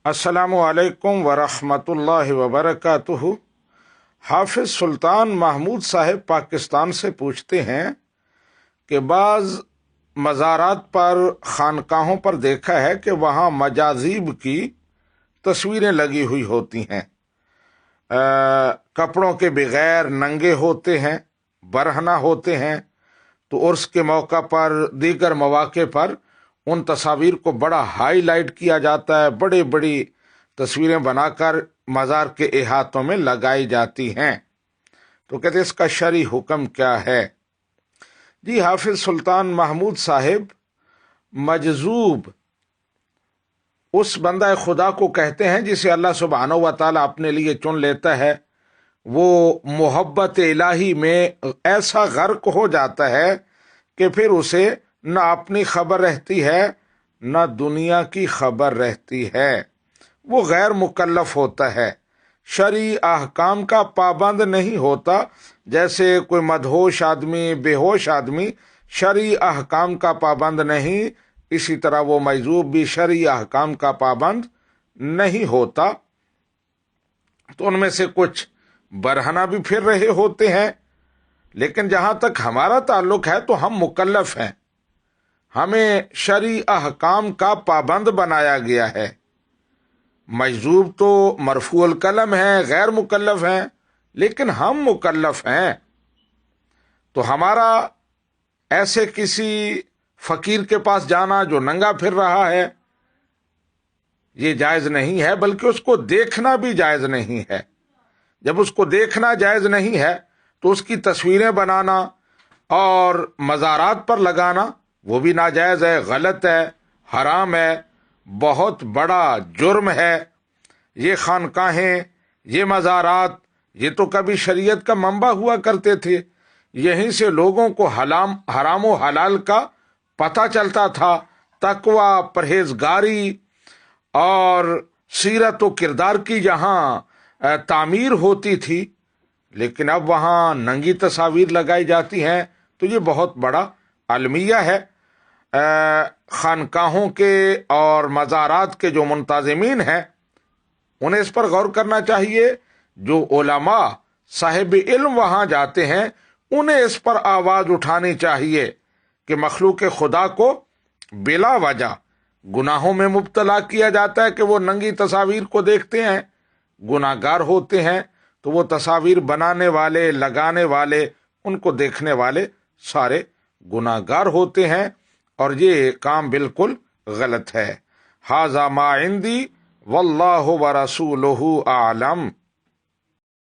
السلام علیکم ورحمۃ اللہ وبرکاتہ۔ حافظ سلطان محمود صاحب پاکستان سے پوچھتے ہیں کہ بعض مزارات پر خانقاہوں پر دیکھا ہے کہ وہاں مجاذیب کی تصویریں لگی ہوئی ہوتی ہیں، کپڑوں کے بغیر ننگے ہوتے ہیں، برہنہ ہوتے ہیں، تو عرس کے موقع پر دیگر مواقع پر ان تصاویر کو بڑا ہائی لائٹ کیا جاتا ہے، بڑی بڑی تصویریں بنا کر مزار کے احاطوں میں لگائی جاتی ہیں۔ تو کہتے اس کا شرعی حکم کیا ہے؟ جی حافظ سلطان محمود صاحب، مجذوب اس بندہ خدا کو کہتے ہیں جسے اللہ سبحانہ و تعالیٰ اپنے لیے چن لیتا ہے۔ وہ محبت الہی میں ایسا غرق ہو جاتا ہے کہ پھر اسے نہ اپنی خبر رہتی ہے نہ دنیا کی خبر رہتی ہے۔ وہ غیر مکلف ہوتا ہے، شرعی احکام کا پابند نہیں ہوتا۔ جیسے کوئی مدہوش آدمی، بے ہوش آدمی شرعی احکام کا پابند نہیں، اسی طرح وہ مجذوب بھی شرعی احکام کا پابند نہیں ہوتا۔ تو ان میں سے کچھ برہنہ بھی پھر رہے ہوتے ہیں، لیکن جہاں تک ہمارا تعلق ہے تو ہم مکلف ہیں، ہمیں شرعی احکام کا پابند بنایا گیا ہے۔ مجذوب تو مرفوع القلم ہیں، غیر مکلف ہیں، لیکن ہم مکلف ہیں۔ تو ہمارا ایسے کسی فقیر کے پاس جانا جو ننگا پھر رہا ہے یہ جائز نہیں ہے، بلکہ اس کو دیکھنا بھی جائز نہیں ہے۔ جب اس کو دیکھنا جائز نہیں ہے تو اس کی تصویریں بنانا اور مزارات پر لگانا وہ بھی ناجائز ہے، غلط ہے، حرام ہے، بہت بڑا جرم ہے۔ یہ خانقاہیں، یہ مزارات، یہ تو کبھی شریعت کا منبع ہوا کرتے تھے، یہیں سے لوگوں کو حرام و حلال کا پتہ چلتا تھا، تقوی، پرہیزگاری اور سیرت و کردار کی جہاں تعمیر ہوتی تھی، لیکن اب وہاں ننگی تصاویر لگائی جاتی ہیں۔ تو یہ بہت بڑا المیہ ہے۔ خانقاہوں کے اور مزارات کے جو منتظمین ہیں انہیں اس پر غور کرنا چاہیے۔ جو علماء صاحب علم وہاں جاتے ہیں انہیں اس پر آواز اٹھانی چاہیے کہ مخلوق خدا کو بلا وجہ گناہوں میں مبتلا کیا جاتا ہے کہ وہ ننگی تصاویر کو دیکھتے ہیں، گناہ گار ہوتے ہیں۔ تو وہ تصاویر بنانے والے، لگانے والے، ان کو دیکھنے والے سارے گناہ گار ہوتے ہیں، اور یہ کام بالکل غلط ہے۔ ھذا ما عندی واللہ ورسولہ اعلم۔